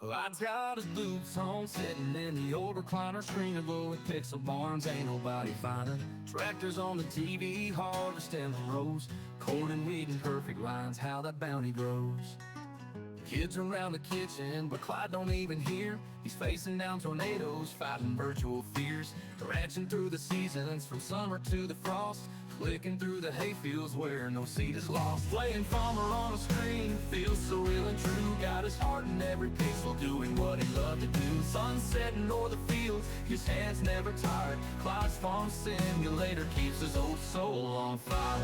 Clyde's got his boots on, sitting in the old recliner, screen of blue with pixel barns, ain't nobody finding. Tractors on the TV, harvesting the rows, corn and wheat in perfect lines, how that bounty grows. Kids around the kitchen, but Clyde don't even hear. He's facing down tornadoes, fighting virtual fears, ranching through the seasons from summer to the frost, clicking through the hayfields where no seed is lost. Playing farmer on a screen feels so real and true. Got his heart in every pixel, doing what he loved to do. Sun setting o'er the fields, his hands never tired. Clyde's farm simulator keeps his old soul on fire.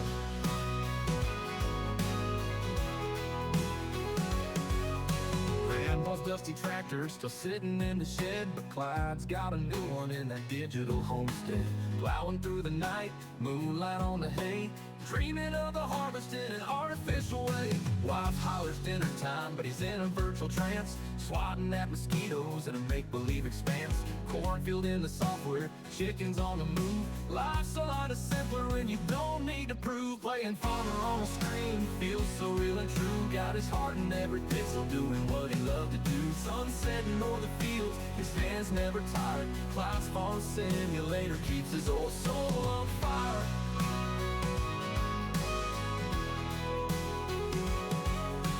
Grandpa's dusty tractor still sitting in the shed, but Clyde's got a new one in that digital homestead. Plowing through the night, moonlight on the hay, dreaming of the harvest in an artificial way. Wife hollers dinner time, but he's in a virtual trance, swatting at mosquitoes in a make-believe expanse. Cornfield in the software, chickens on the move. Life's a lot simpler when you don't need to prove. Playing farmer on a screen feels so real and true. Got his heart in every pixel, doing what he loved to do. Sun setting o'er the fields, his hands never tired. Clyde's farm simulator keeps his old soul on fire.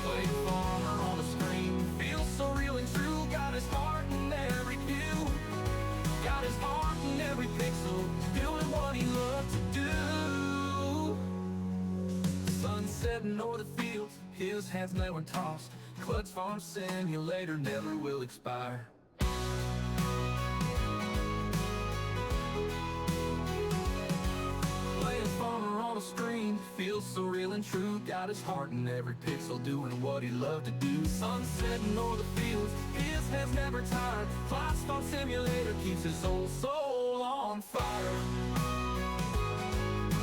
Playing farmer on a screen feels so real and true. Got his heart in every view, got his heart in every pixel, doing what he loved to do. Sun setting o'er the fields, his hands never tossed. Clyde's farm simulator never will expire. Playing farmer on a screen feels so real and true. Got his heart in every pixel, doing what he loved to do. Sun setting o'er the fields, his hands never tired. Clyde's farm simulator keeps his old soul on fire.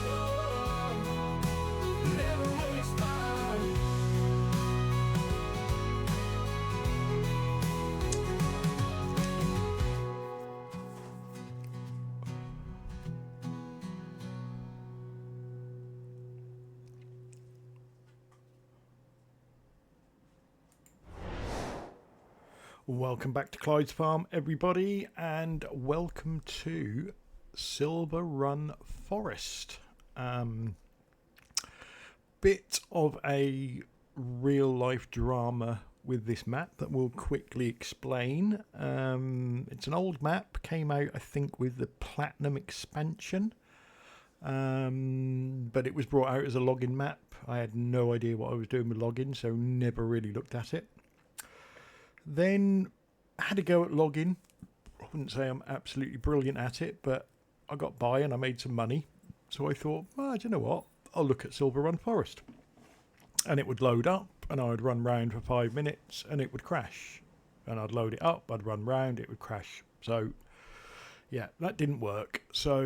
Oh, never will expire. Welcome back to Clyde's Farm, everybody, and welcome to Silverrun Forest. Bit of a real-life drama with this map that we'll quickly explain. It's an old map, came out, I think, with the Platinum expansion, but it was brought out as a login map. I had no idea what I was doing with login, so never really looked at it. Then I had a go at logging. I wouldn't say I'm absolutely brilliant at it, but I got by and I made some money. So I thought, well, do you know what? I'll look at Silverrun Forest. And it would load up and I would run round for 5 minutes and it would crash. And I'd load it up, I'd run round, it would crash. So yeah, that didn't work. So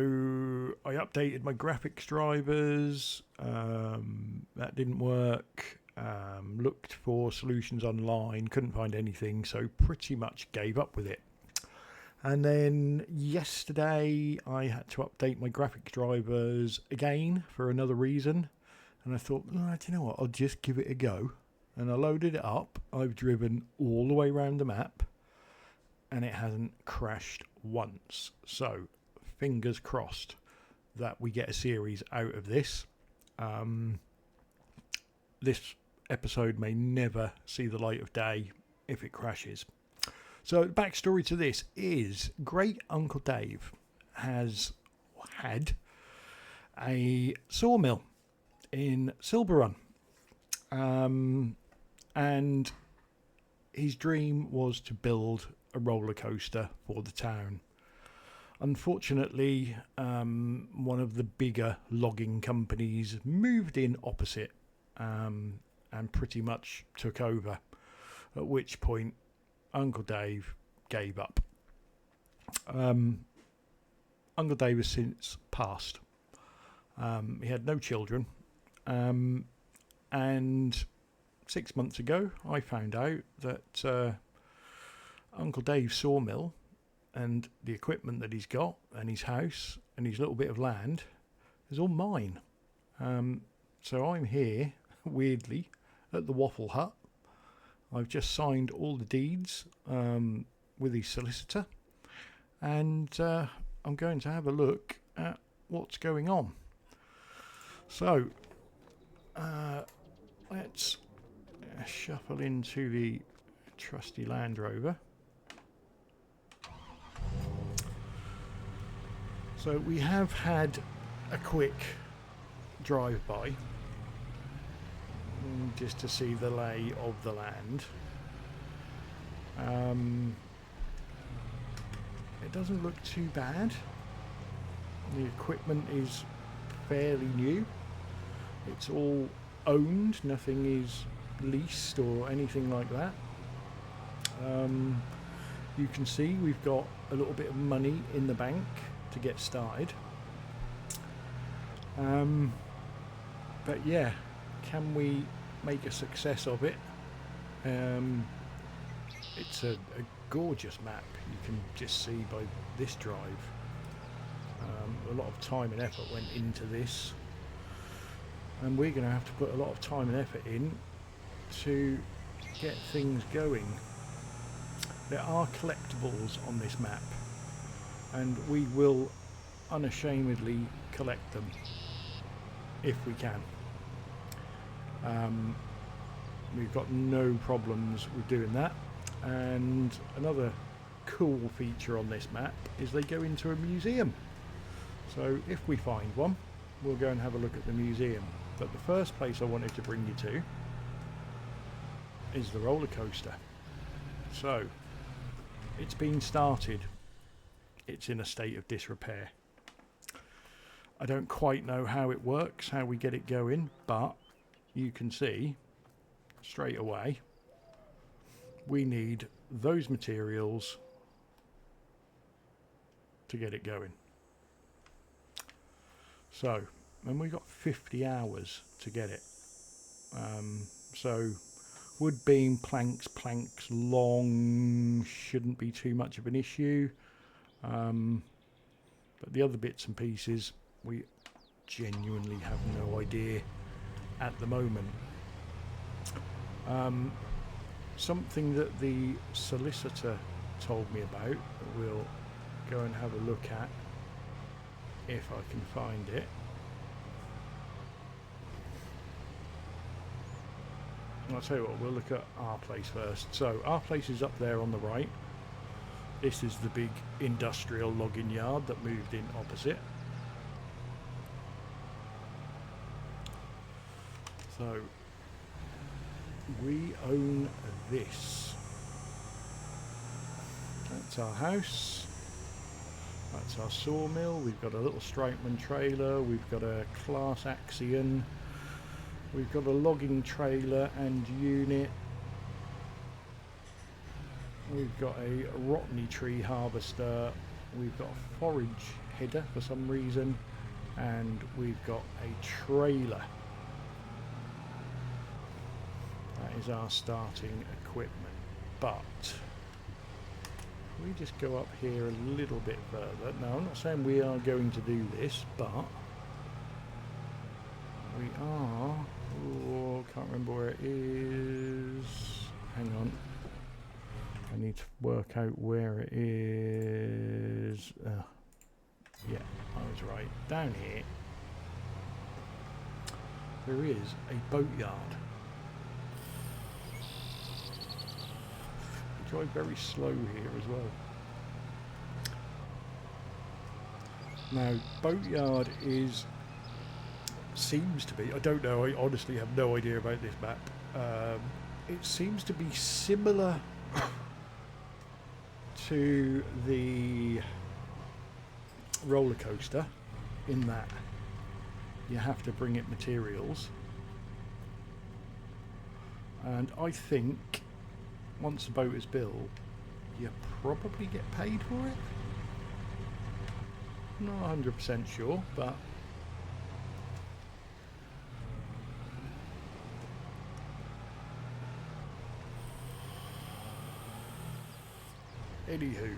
I updated my graphics drivers. That didn't work. Looked for solutions online, couldn't find anything, so pretty much gave up with it. And then yesterday I had to update my graphics drivers again for another reason, and I thought, oh, do you know what, I'll just give it a go. And I loaded it up. I've driven all the way around the map and it hasn't crashed once, so fingers crossed that we get a series out of this. This episode may never see the light of day if it crashes. So the backstory to this is Great Uncle Dave has had a sawmill in Silverrun, and his dream was to build a roller coaster for the town. Unfortunately, one of the bigger logging companies moved in opposite and pretty much took over, at which point Uncle Dave gave up. Uncle Dave has since passed. He had no children, and 6 months ago I found out that Uncle Dave's sawmill and the equipment that he's got and his house and his little bit of land is all mine. So I'm here, weirdly, at the Waffle Hut I've just signed all the deeds with his solicitor, and I'm going to have a look at what's going on. So let's shuffle into the trusty Land Rover. So we have had a quick drive-by just to see the lay of the land. It doesn't look too bad. The equipment is fairly new. It's all owned, nothing is leased or anything like that. You can see we've got a little bit of money in the bank to get started. But yeah, can we make a success of it? It's a gorgeous map. You can just see by this drive. A lot of time and effort went into this, and we're going to have to put a lot of time and effort in to get things going. There are collectibles on this map, and we will unashamedly collect them if we can. We've got no problems with doing that. And another cool feature on this map is they go into a museum. So if we find one, we'll go and have a look at the museum. But the first place I wanted to bring you to is the roller coaster. So it's been started. It's in a state of disrepair. I don't quite know how it works, how we get it going, but you can see straight away we need those materials to get it going. So, and we got 50 hours to get it. So wood beam, planks long, shouldn't be too much of an issue. But the other bits and pieces, we genuinely have no idea at the moment. Something that the solicitor told me about, we'll go and have a look at if I can find it. I'll tell you what, we'll look at our place first. So our place is up there on the right. This is the big industrial logging yard that moved in opposite. So we own this. That's our house. That's our sawmill. We've got a little Strikeman trailer. We've got a Class Axion. We've got a logging trailer and unit. We've got a Rottney tree harvester. We've got a forage header for some reason. And we've got a trailer. That is our starting equipment. But we just go up here a little bit further. Now, I'm not saying we are going to do this, but we are. Oh, can't remember where it is. Hang on. I need to work out where it is. Yeah, I was right. Down here, there is a boatyard. We drive very slow here as well. Now, boatyard seems to be, I don't know, I honestly have no idea about this map. It seems to be similar to the roller coaster in that you have to bring it materials, and I think once the boat is built you probably get paid for it. Not 100% sure, but anywho,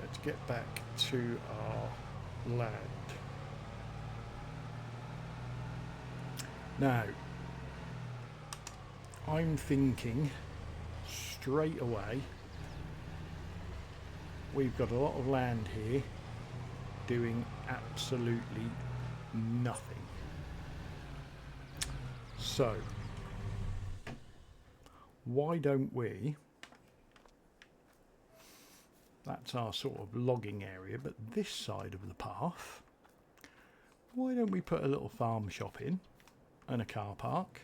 let's get back to our land. Now, I'm thinking straight away we've got a lot of land here doing absolutely nothing. So why don't we, that's our sort of logging area, but this side of the path, why don't we put a little farm shop in and a car park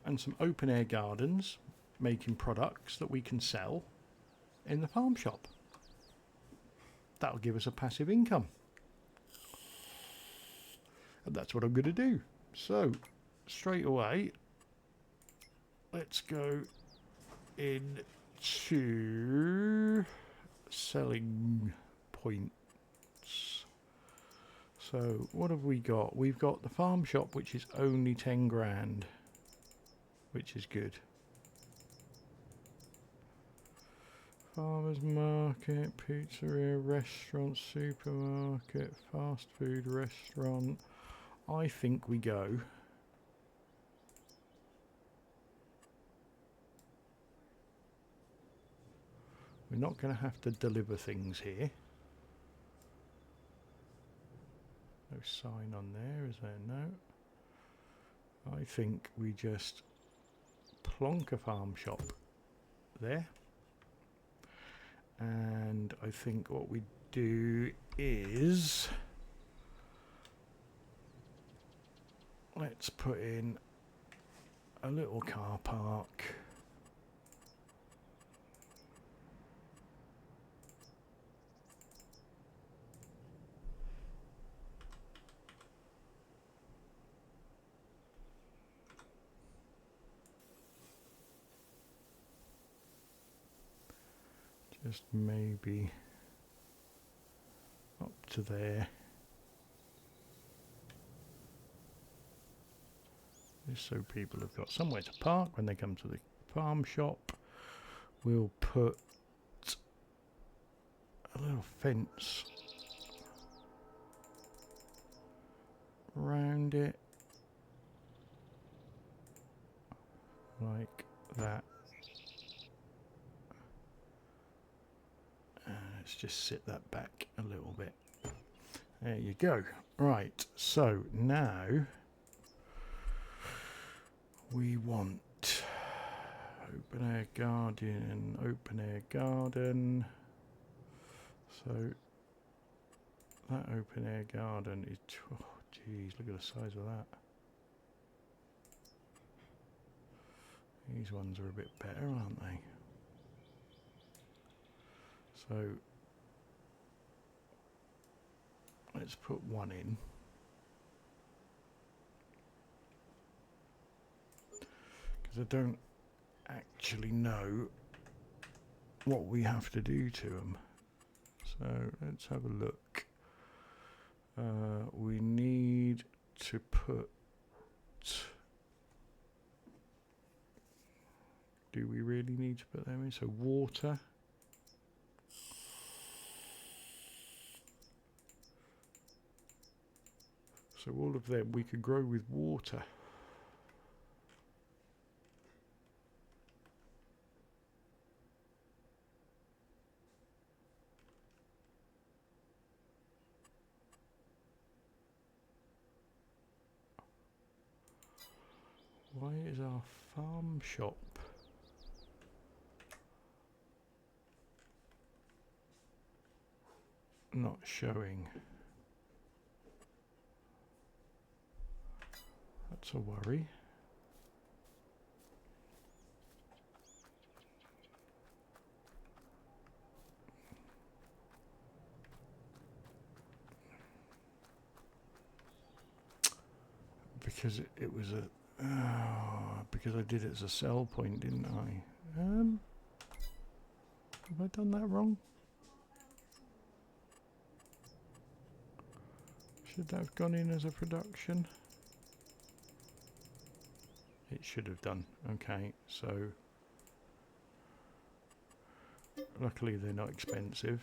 and some open air gardens making products that we can sell in the farm shop. That'll give us a passive income. And that's what I'm going to do. So straight away, let's go into selling points. So what have we got? We've got the farm shop, which is only 10 grand, which is good. Farmers market, pizzeria, restaurant, supermarket, fast food restaurant. I think we go we're not going to have to deliver things here. No sign on there, is there? No. I think we just plonk a farm shop there. And I think what we do is let's put in a little car park. Just maybe up to there. Just so people have got somewhere to park when they come to the farm shop. We'll put a little fence around it, like that. Let's just sit that back a little bit. There you go. Right, so now we want open air garden. So that open air garden is, oh geez, look at the size of that. These ones are a bit better, aren't they? So let's put one in. Because I don't actually know what we have to do to them. So let's have a look. We need to put... Do we really need to put them in? So water. So all of them we could grow with water. Why is our farm shop not showing? That's a worry. Because it was a... because I did it as a sell point, didn't I? Have I done that wrong? Should that have gone in as a production? It should have done. Okay, so luckily they're not expensive.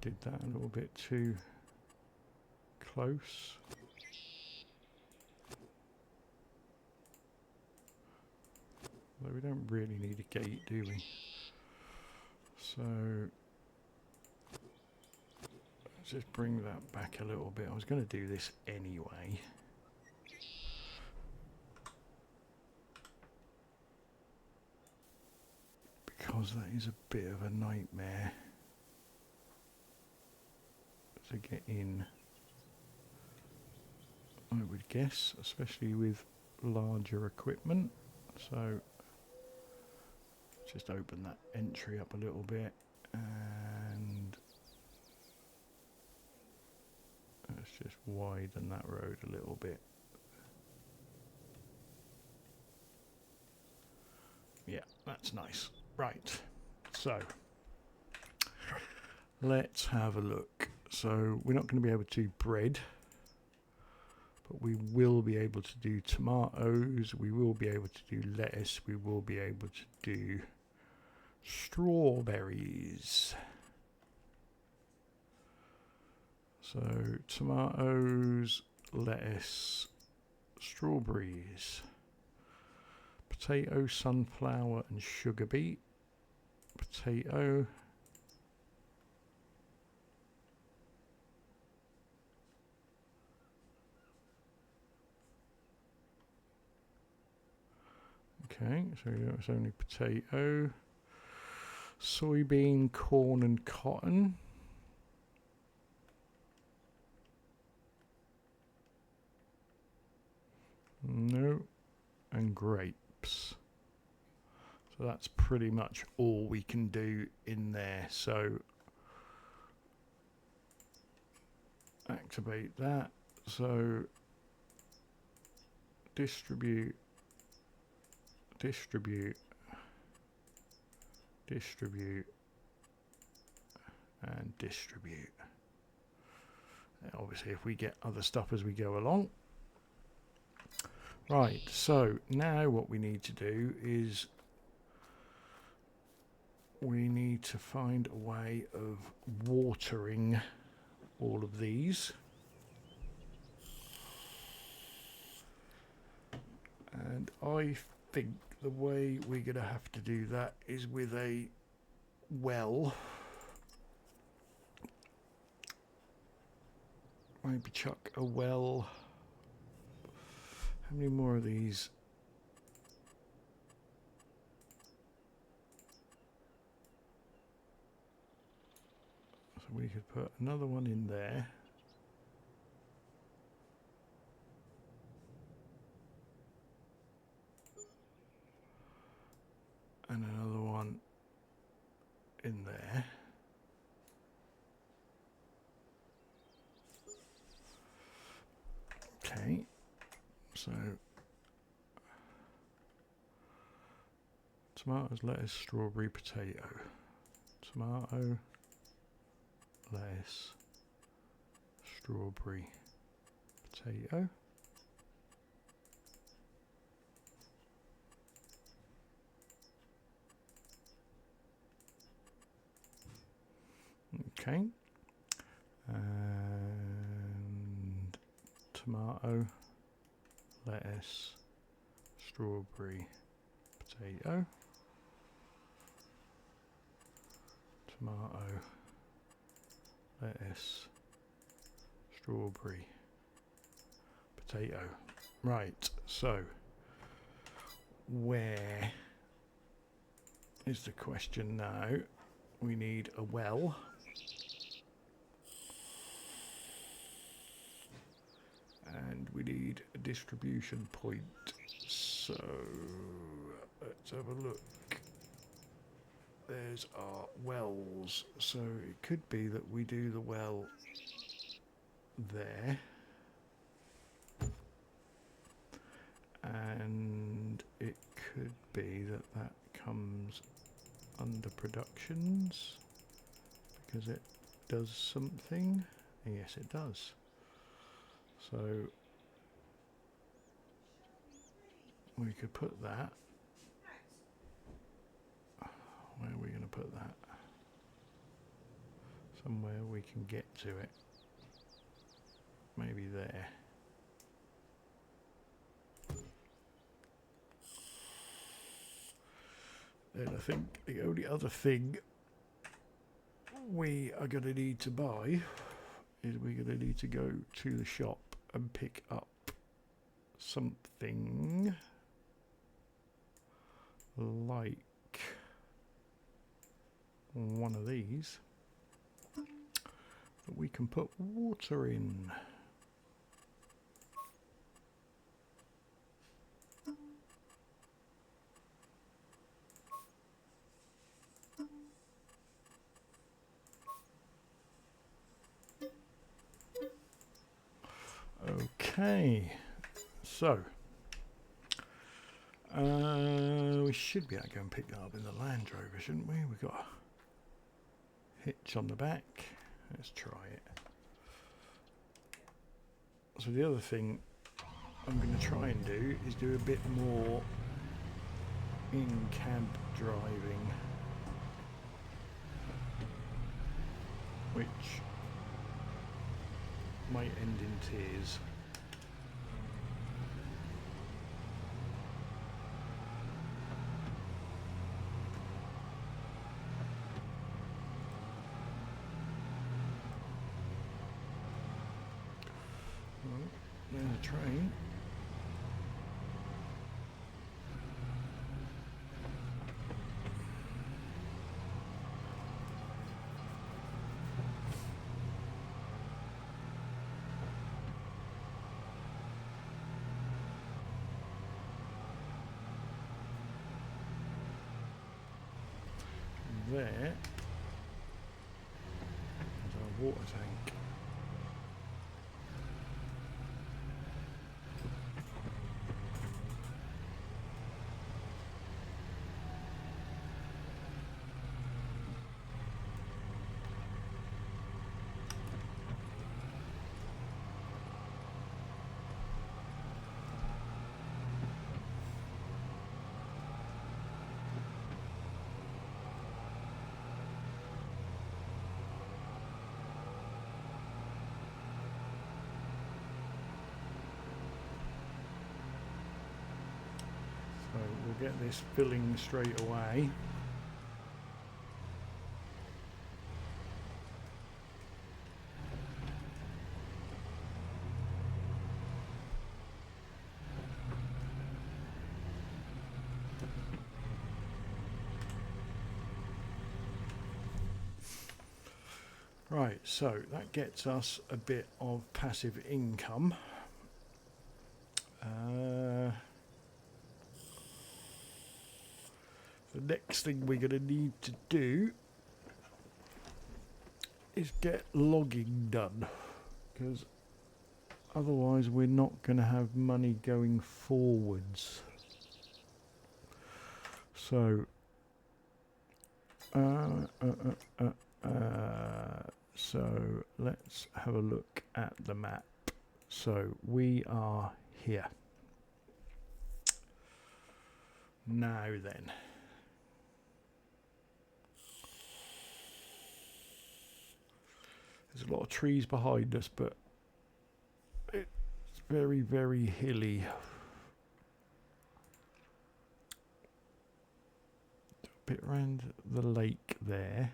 did that a little bit too close. Although we don't really need a gate, do we? So let's just bring that back a little bit. I was going to do this anyway. Because that is a bit of a nightmare to get in, I would guess, especially with larger equipment. So just open that entry up a little bit and let's just widen that road a little bit. Yeah, that's nice. Right, so let's have a look. So we're not going to be able to do bread, but we will be able to do tomatoes, we will be able to do lettuce, we will be able to do strawberries. So tomatoes, lettuce, strawberries, potato, sunflower and sugar beet, potato, okay, so it's only potato, soybean, corn and cotton, no, and grapes. So that's pretty much all we can do in there. So activate that. So distribute, distribute, distribute, and distribute. And obviously, if we get other stuff as we go along. Right, so now what we need to do is we need to find a way of watering all of these. And I think the way we're going to have to do that is with a well. Maybe chuck a well. How many more of these? So we could put another one in there. And another one in there. Okay, so tomatoes, lettuce, strawberry, potato. Tomato, lettuce, strawberry, potato. Okay, and tomato, lettuce, strawberry, potato, tomato, lettuce, strawberry, potato. Right, so where is the question now? We need a well. And we need a distribution point. So let's have a look. There's our wells. So it could be that we do the well there. And it could be that that comes under productions because it does something. Yes, it does. So we could put that. Where are we going to put that? Somewhere we can get to it. Maybe there. Then I think the only other thing we are going to need to buy is we're going to need to go to the shop and pick up something like one of these that we can put water in. Okay, so we should be able to go and pick that up in the Land Rover, shouldn't we? We've got a hitch on the back. Let's try it. So the other thing I'm going to try and do is do a bit more in-cab driving, which might end in tears. Well, there's a train. There is our water tank. So we'll get this filling straight away. Right, so that gets us a bit of passive income. The next thing we're going to need to do is get logging done, because otherwise we're not going to have money going forwards. So so let's have a look at the map. So we are here. Now then, there's a lot of trees behind us, but it's very, very hilly. A bit around the lake there.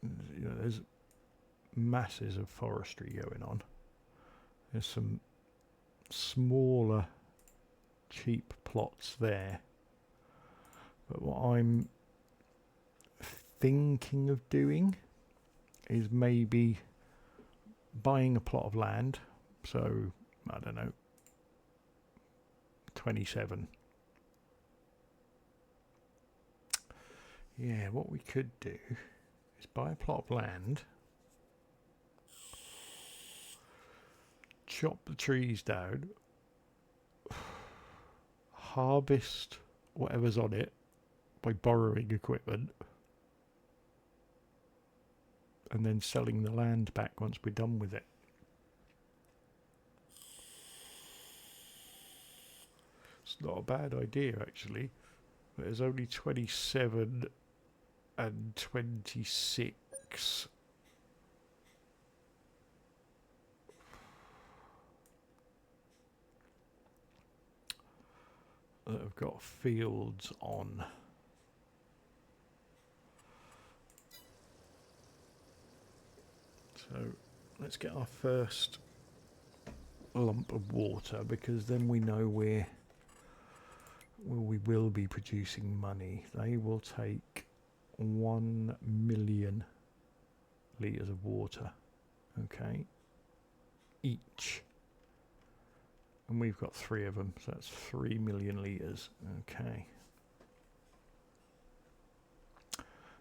You know, there's masses of forestry going on. There's some smaller, cheap plots there. But what I'm thinking of doing is maybe buying a plot of land. So, I don't know, 27. Yeah, what we could do is buy a plot of land, chop the trees down, harvest whatever's on it by borrowing equipment, and then selling the land back once we're done with it. It's not a bad idea, actually. There's only 27 and 26 that have got fields on. So let's get our first lump of water, because then we know we will be producing money. They will take 1 million litres of water, okay, each. And we've got 3 of them, so that's 3 million litres, okay.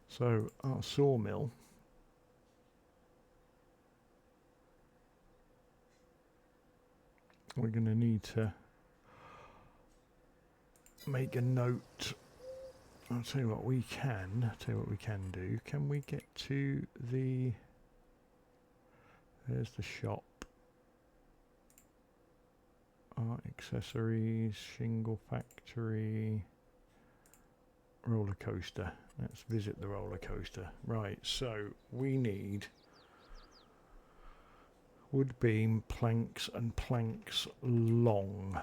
So our sawmill we're going to need to make a note. I'll tell you what we can do. Can we get to the... There's the shop. Art accessories, shingle factory, roller coaster. Let's visit the roller coaster. Right, so we need wood beam, planks and planks long.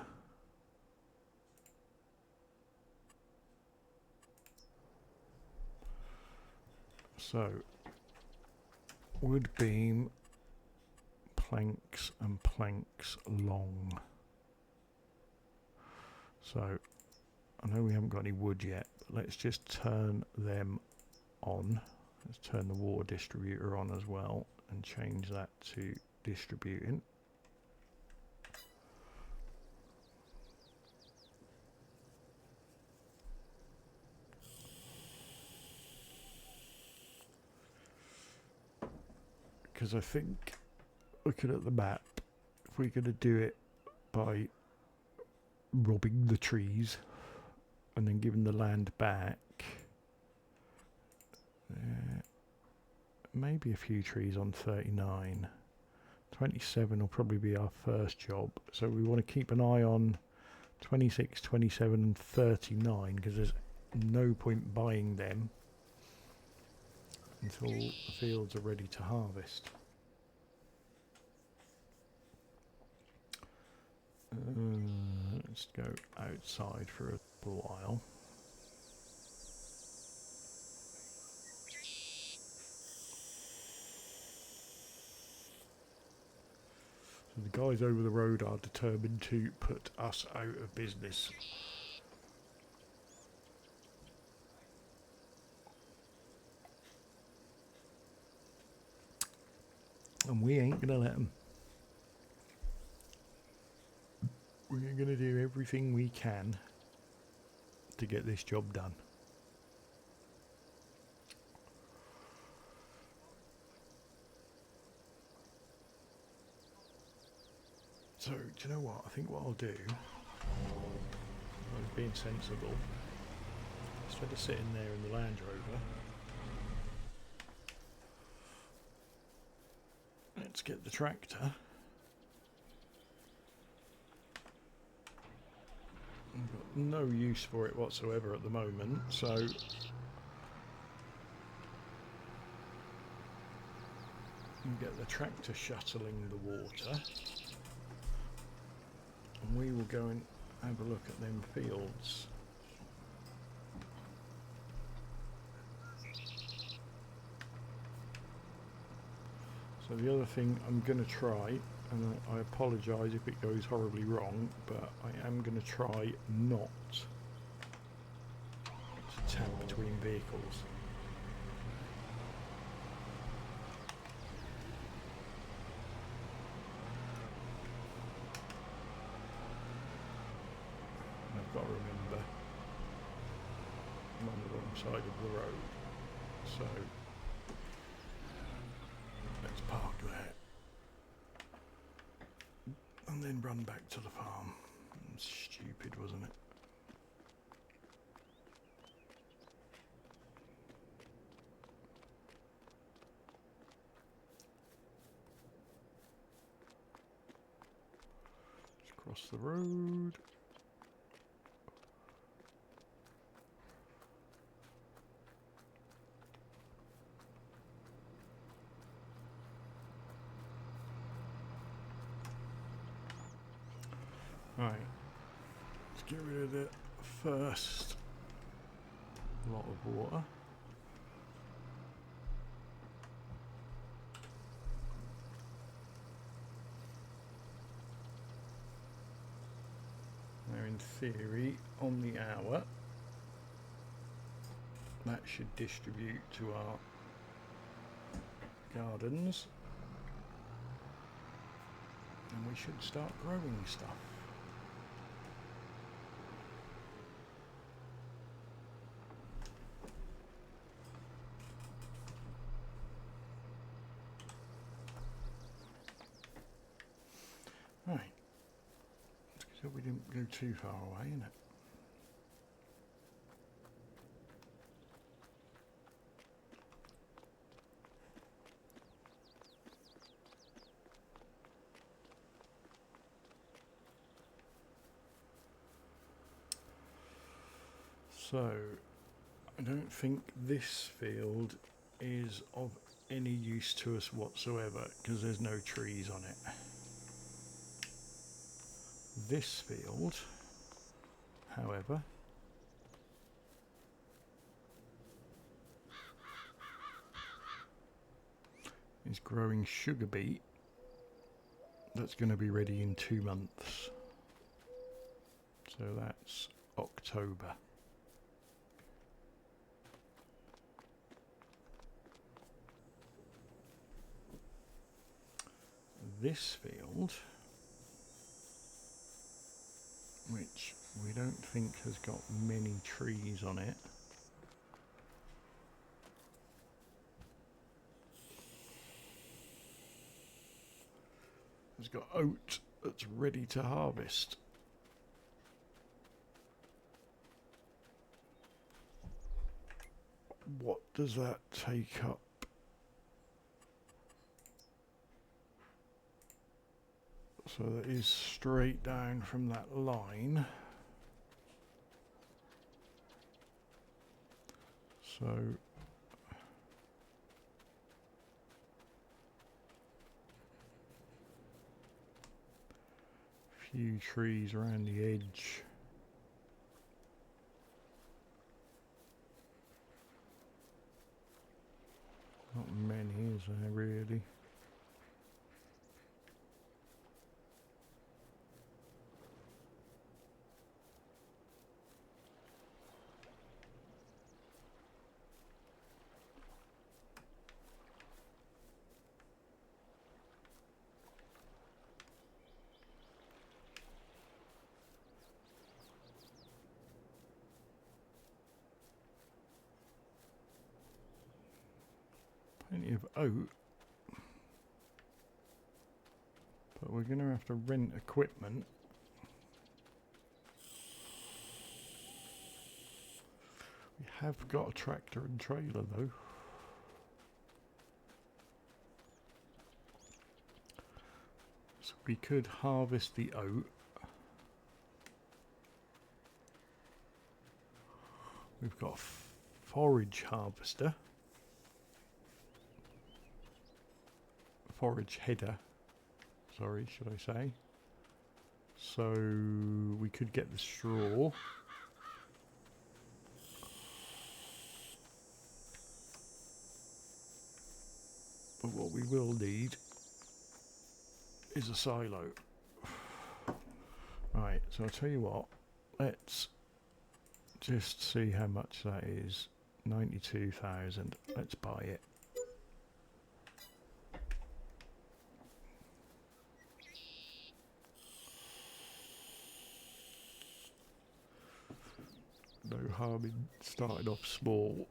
So wood beam, planks and planks long. So I know we haven't got any wood yet, but let's just turn them on. Let's turn the water distributor on as well and change that to distributing. Because I think, looking at the map, if we're going to do it by robbing the trees and then giving the land back, maybe a few trees on 39. 27 will probably be our first job, so we want to keep an eye on 26, 27 and 39, because there's no point buying them until the fields are ready to harvest. Let's go outside for a while. So the guys over the road are determined to put us out of business. And we ain't gonna let them. We're going to do everything we can to get this job done. So, do you know what? I think what I'll do, I was being sensible, instead of sitting there in the Land Rover, let's get the tractor. I've got no use for it whatsoever at the moment, so you get the tractor shuttling the water, and we will go and have a look at them fields. So the other thing I'm going to try, and I apologise if it goes horribly wrong, but I am going to try not to tap between vehicles. And I've got to remember I'm on the wrong side of the road, so let's park there. And then run back to the farm. Stupid, wasn't it? Just cross the road. Right, let's get rid of the first lot of water. Now in theory, on the hour, that should distribute to our gardens, and we should start growing stuff. Right, so we didn't go too far away, innit? So, I don't think this field is of any use to us whatsoever because there's no trees on it. This field, however, is growing sugar beet that's going to be ready in 2 months. So that's October. This field, which we don't think has got many trees on it, has got oat that's ready to harvest. What does that take up? So that is straight down from that line. So few trees around the edge. Not many, is there really? Plenty of oat, but we're going to have to rent equipment. We have got a tractor and trailer though. So we could harvest the oat. We've got a forage harvester. Forage header, sorry, should I say. So we could get the straw. But what we will need is a silo. Right, so I'll tell you what, let's just see how much that is. 92,000, let's buy it. No harm in starting off small.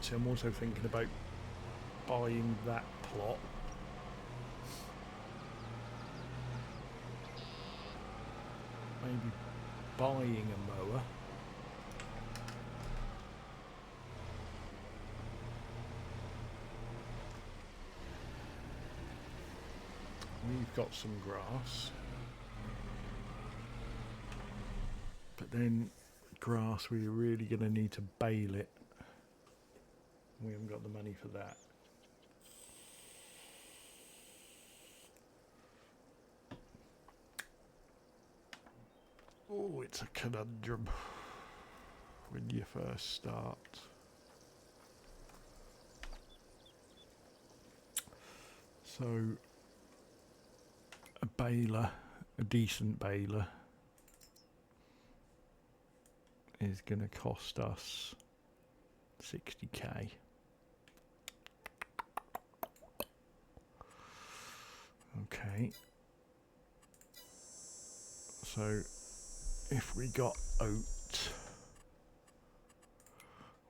So I'm also thinking about buying that plot. Maybe buying a mower. We've got some grass, but then grass we're really going to need to bale it. We haven't got the money for that. Oh, it's a conundrum when you first start. So, a baler, a decent baler, is going to cost us 60k. Okay. So, if we got oat,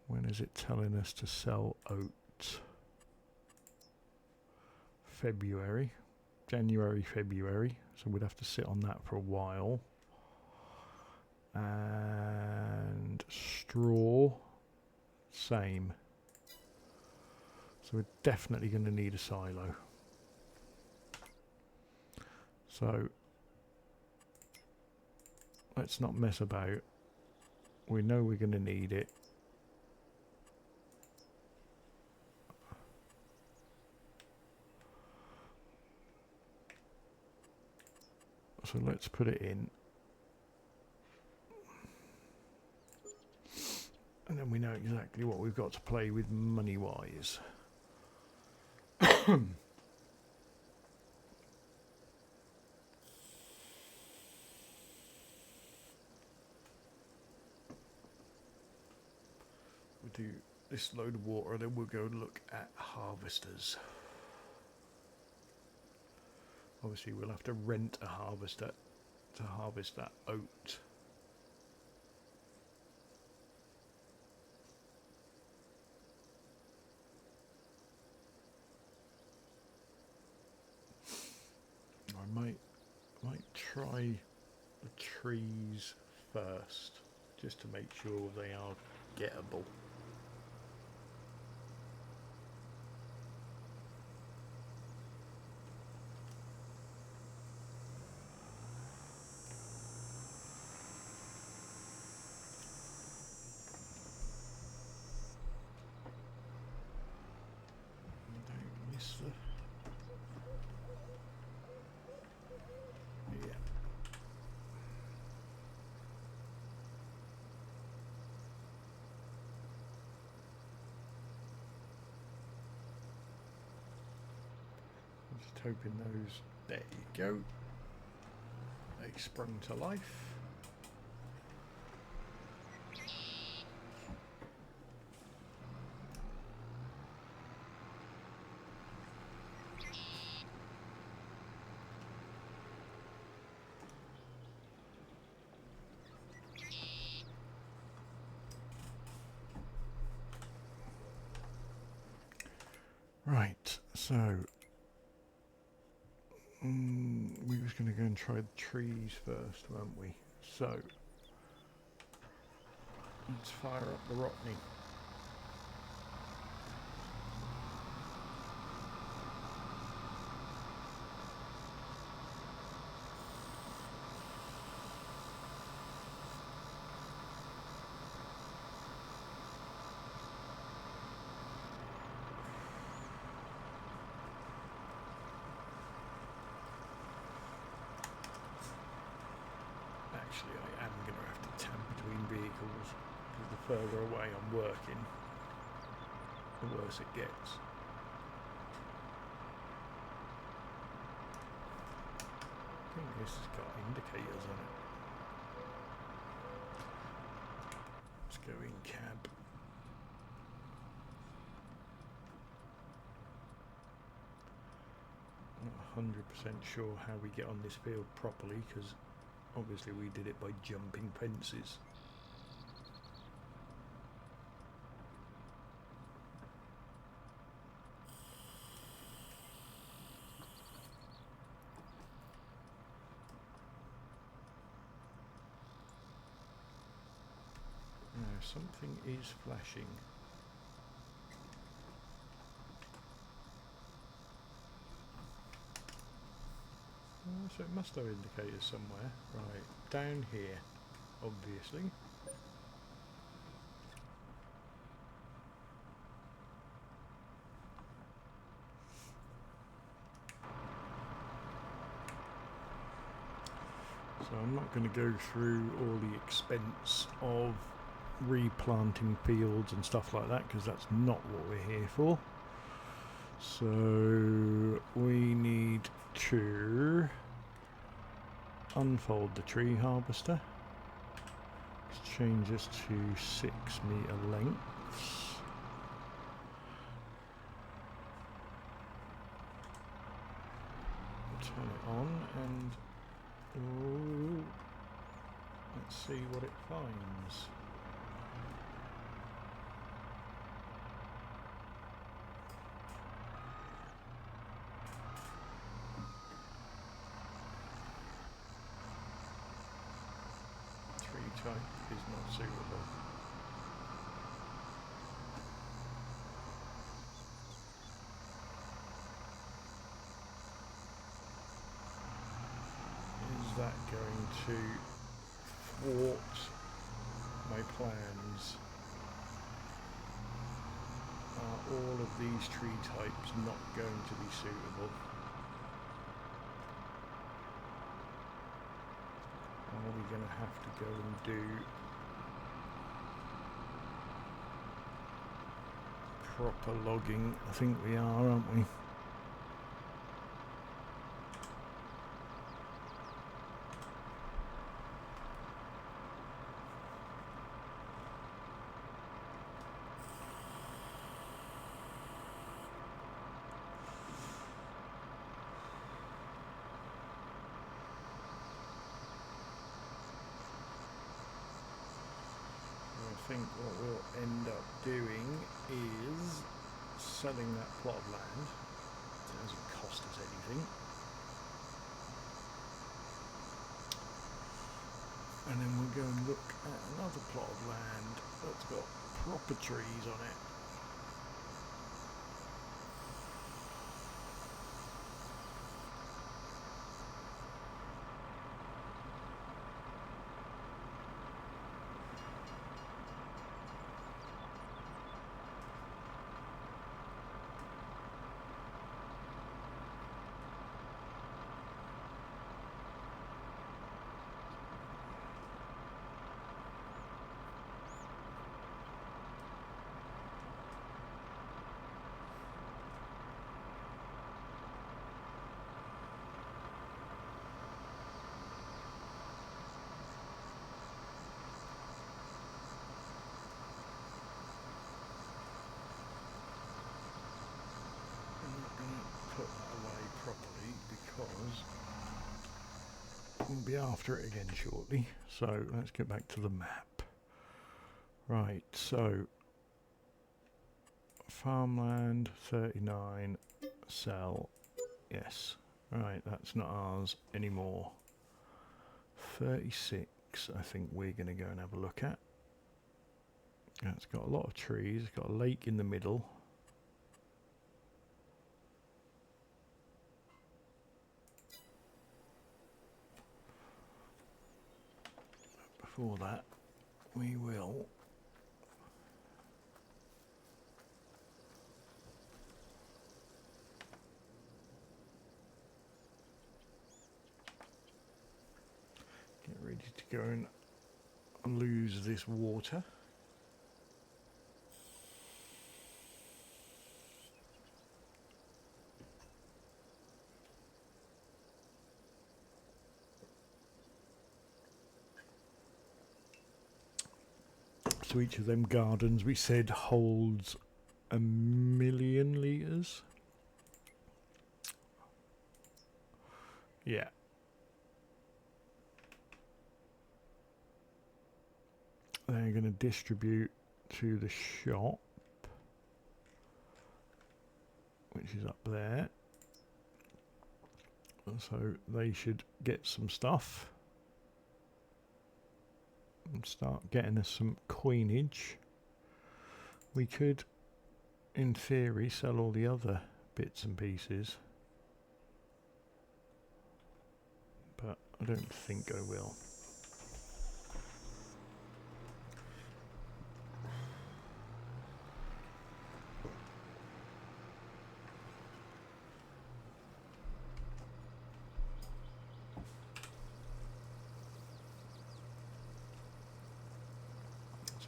when is it telling us to sell oat? February, January, February. So we'd have to sit on that for a while. And straw, same. So we're definitely going to need a silo. So let's not mess about. We know we're going to need it. So let's put it in. And then we know exactly what we've got to play with money-wise. We'll do this load of water, and then we'll go and look at harvesters. Obviously, we'll have to rent a harvester to harvest that oat. I might try the trees first, just to make sure they are gettable. Don't miss the... Yeah. I'm just hoping those... There you go. They sprung to life. Right, so we was going to go and try the trees first, weren't we? So let's fire up the Rockney. Actually, I am going to have to tab between vehicles, because the further away I'm working, the worse it gets. I think this has got indicators on it. Let's go in cab. I'm not 100% sure how we get on this field properly, because obviously we did it by jumping fences. Now something is flashing. So it must have indicators somewhere. Right, down here, obviously. So I'm not not going to go through all the expense of replanting fields and stuff like that, because that's not what we're here for. So we need to unfold the tree harvester. Let's change this to 6 meter lengths. Turn it on and ooh, let's see what it finds. Tree type is not suitable. Is that going to thwart my plans? Are all of these tree types not going to be suitable? Are we going to have to go and do proper logging? I think we are, aren't we? I think what we'll end up doing is selling that plot of land. It doesn't cost us anything. And then we'll go and look at another plot of land that's got proper trees on it. Put that away properly because we'll be after it again shortly. So let's get back to the map. Right, so farmland 39, sell, yes. Right, that's not ours anymore. 36 I think we're going to go and have a look at. It's got a lot of trees, it's got a lake in the middle. Before that, we will get ready to go and lose this water. So each of them gardens we said holds 1,000,000 litres. Yeah. They're going to distribute to the shop, which is up there. So they should get some stuff. And start getting us some coinage. We could, in theory, sell all the other bits and pieces, but I don't think I will.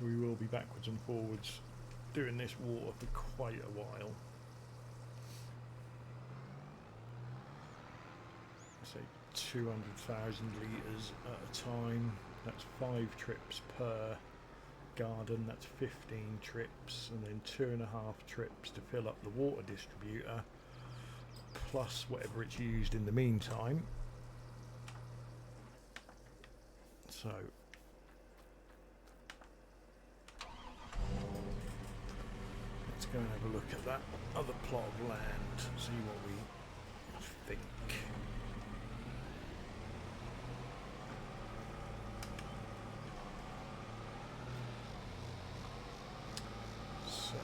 So we will be backwards and forwards doing this water for quite a while. Say 200,000 litres at a time. That's 5 trips per garden. That's 15 trips, and then 2.5 trips to fill up the water distributor, plus whatever it's used in the meantime. So let's go and have a look at that other plot of land, see what we think. So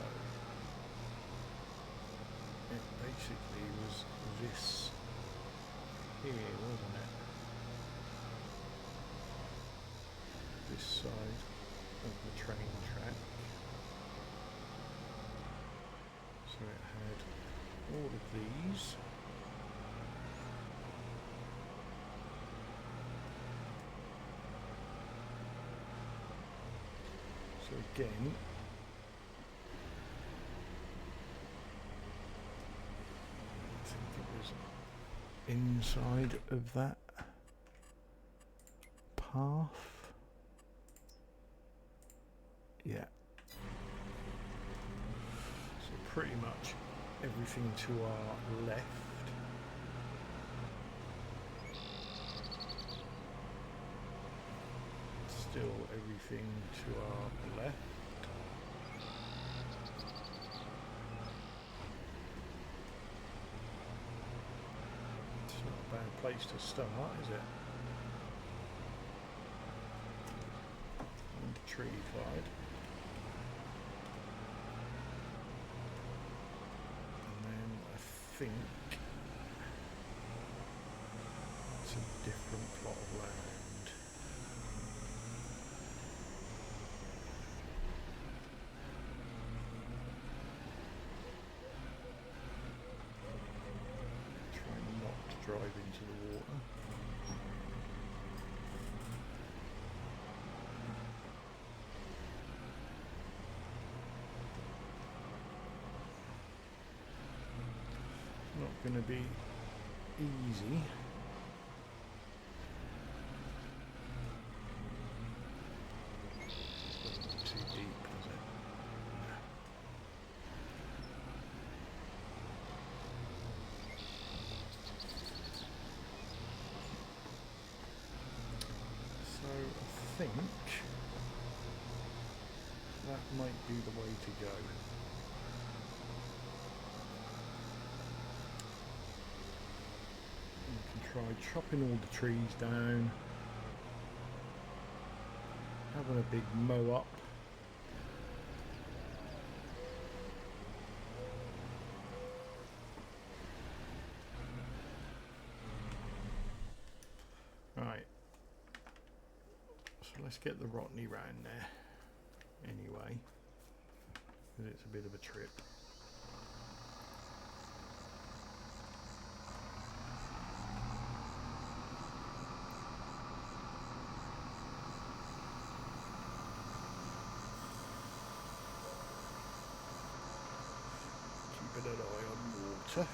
it basically was this here, wasn't it? This side of the train track. So it had all of these. So again, I think it was inside of that path. Yeah. So pretty much everything to our left. Still everything to our left. It's not a bad place to start, is it? And tree Clyde. I think it's a different plot of land. Try not to drive into the water. Not going to be easy. Not too deep, is it? So I think that might be the way to go. Try chopping all the trees down, having a big mow up, right, so let's get the Rotney round there anyway, because it's a bit of a trip. Keeping an eye on water.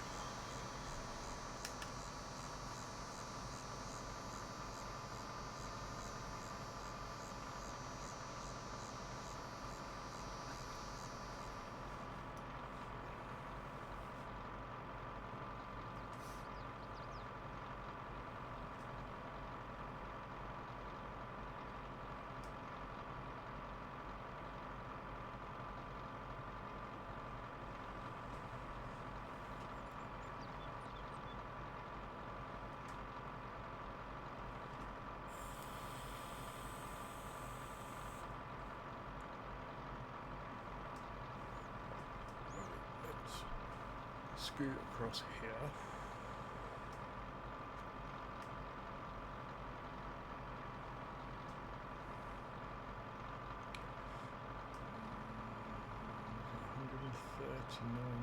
Scoot across here. £139.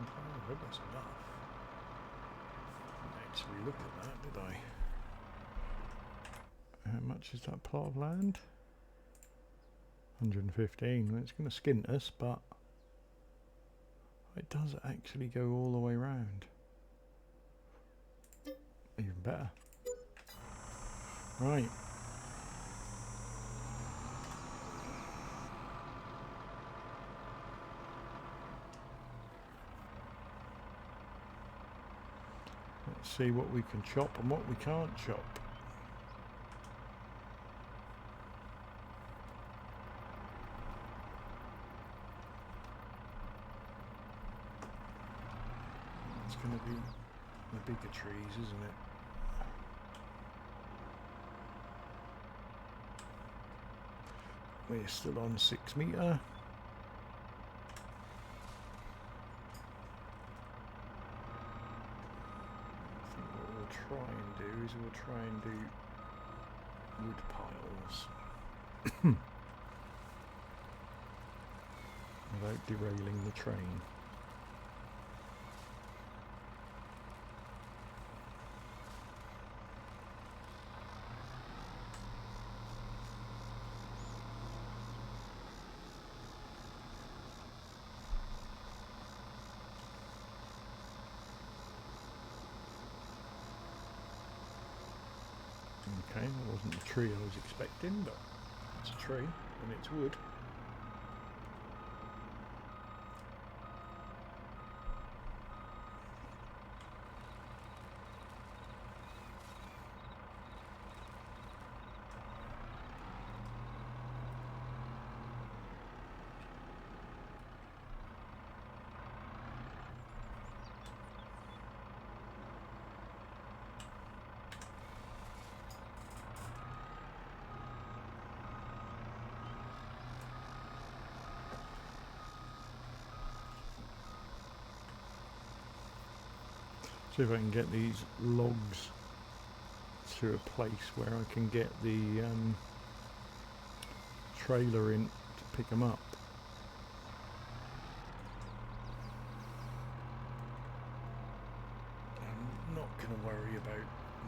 I hope that's enough. Didn't actually look at that, did I? How much is that plot of land? 115. Well, it's going to skint us, but it does actually go all the way round. Even better. Right. Let's see what we can chop and what we can't chop. It's going to be the bigger trees, isn't it? We're still on 6 metre. Try and do is we'll try and do wood piles without derailing the train. Okay, that wasn't the tree I was expecting, but it's a tree and it's wood. See if I can get these logs to a place where I can get the trailer in to pick them up. I'm not going to worry about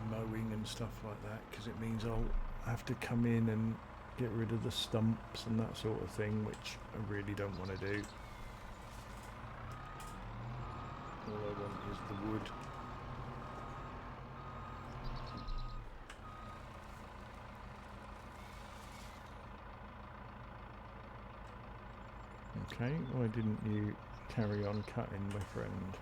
mowing and stuff like that because it means I'll have to come in and get rid of the stumps and that sort of thing, which I really don't want to do. All I want is the wood. Okay, why didn't you carry on cutting, my friend?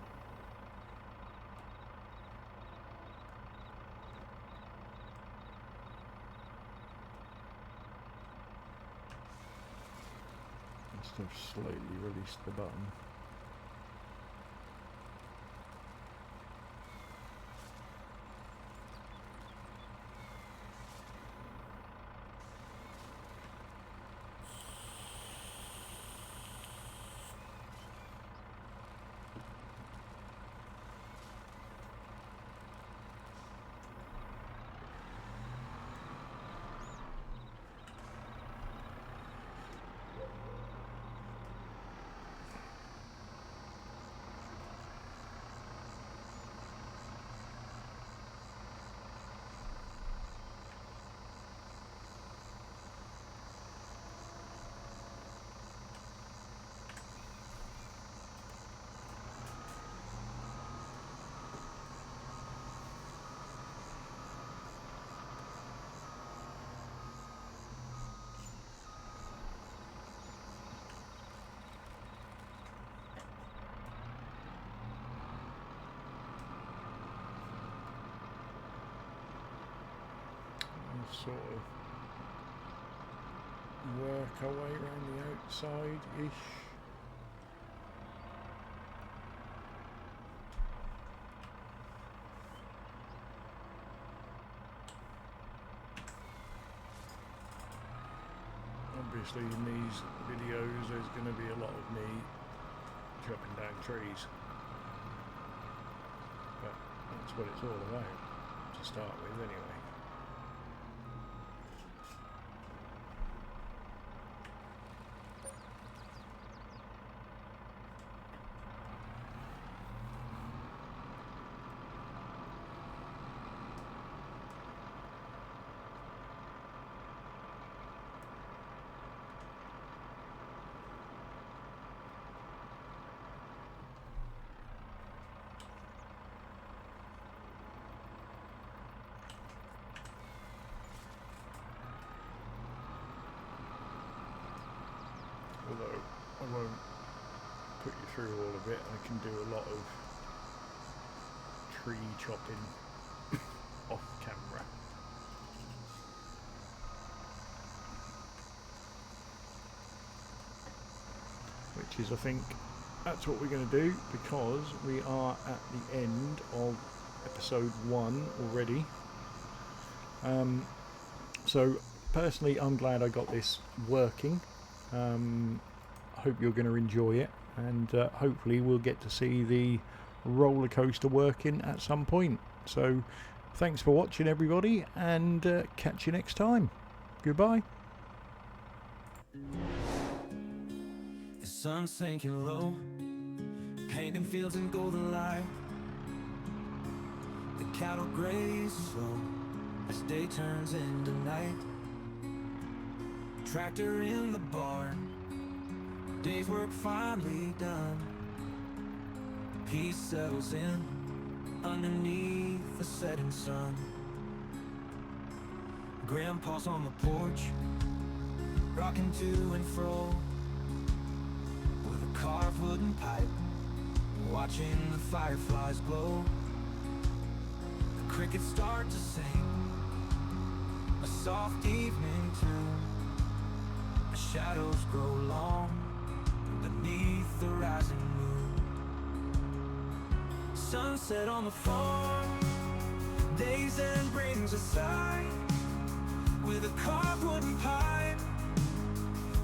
Must have slowly released the button. Sort of work our way around the outside-ish. Obviously in these videos there's going to be a lot of me chopping down trees, but that's what it's all about to start with anyway. I won't put you through all of it. I can do a lot of tree chopping off camera. Which is, I think, that's what we're going to do, because we are at the end of episode 1 already. So personally, I'm glad I got this working. I hope you're going to enjoy it, and hopefully we'll get to see the roller coaster working at some point. So thanks for watching, everybody, and catch you next time. Goodbye. The sun's sinking low, painting fields in golden light. The cattle graze slow as day turns into night. Tractor in the barn, day's work finally done. Peace settles in underneath the setting sun. Grandpa's on the porch, rocking to and fro, with a carved wooden pipe, watching the fireflies glow. The crickets start to sing a soft evening tune. The shadows grow long beneath the rising moon. Sunset on the farm, day's end brings a sigh, with a carved wooden pipe,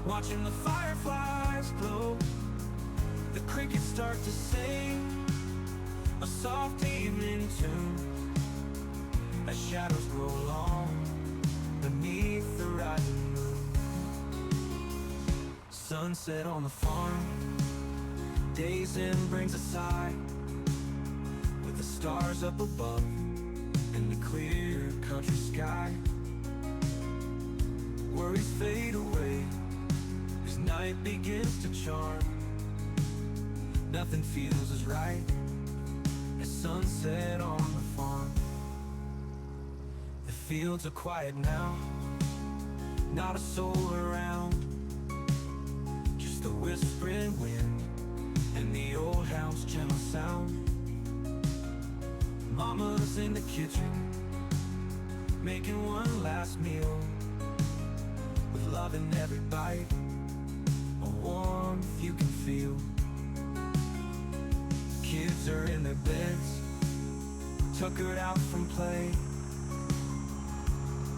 watching the fireflies glow. The crickets start to sing a soft evening tune, as shadows grow long beneath the rising moon. Sunset on the farm, day's end brings a sigh, with the stars up above in the clear country sky. Worries fade away as night begins to charm. Nothing feels as right as sunset on the farm. The fields are quiet now, not a soul around, just the whispering wind and the old house gentle sound. Mama's in the kitchen, making one last meal, with love in every bite, a warmth you can feel. Kids are in their beds, tuckered out from play,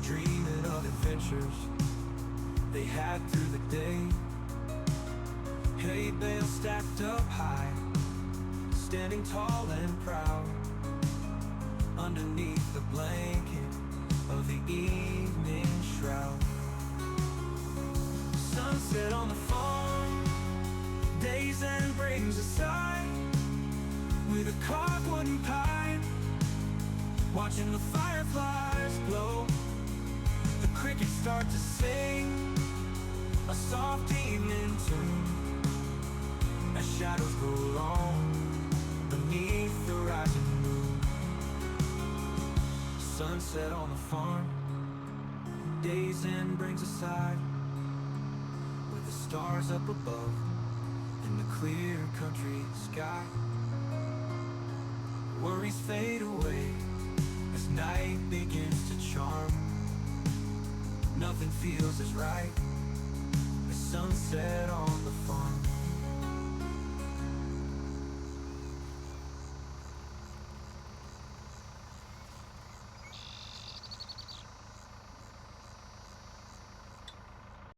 dreaming of adventures they had through the day. Hay bales stacked up high, standing tall and proud, underneath the blanket of the evening shroud. Sunset on the farm, day's end brings a sigh, with a carved wooden pipe, watching the fireflies glow. The crickets start to sing a soft evening tune, as shadows grow long beneath the rising moon. Sunset on the farm, day's end brings a sigh, with the stars up above in the clear country sky. Worries fade away as night begins to charm. Nothing feels as right as sunset on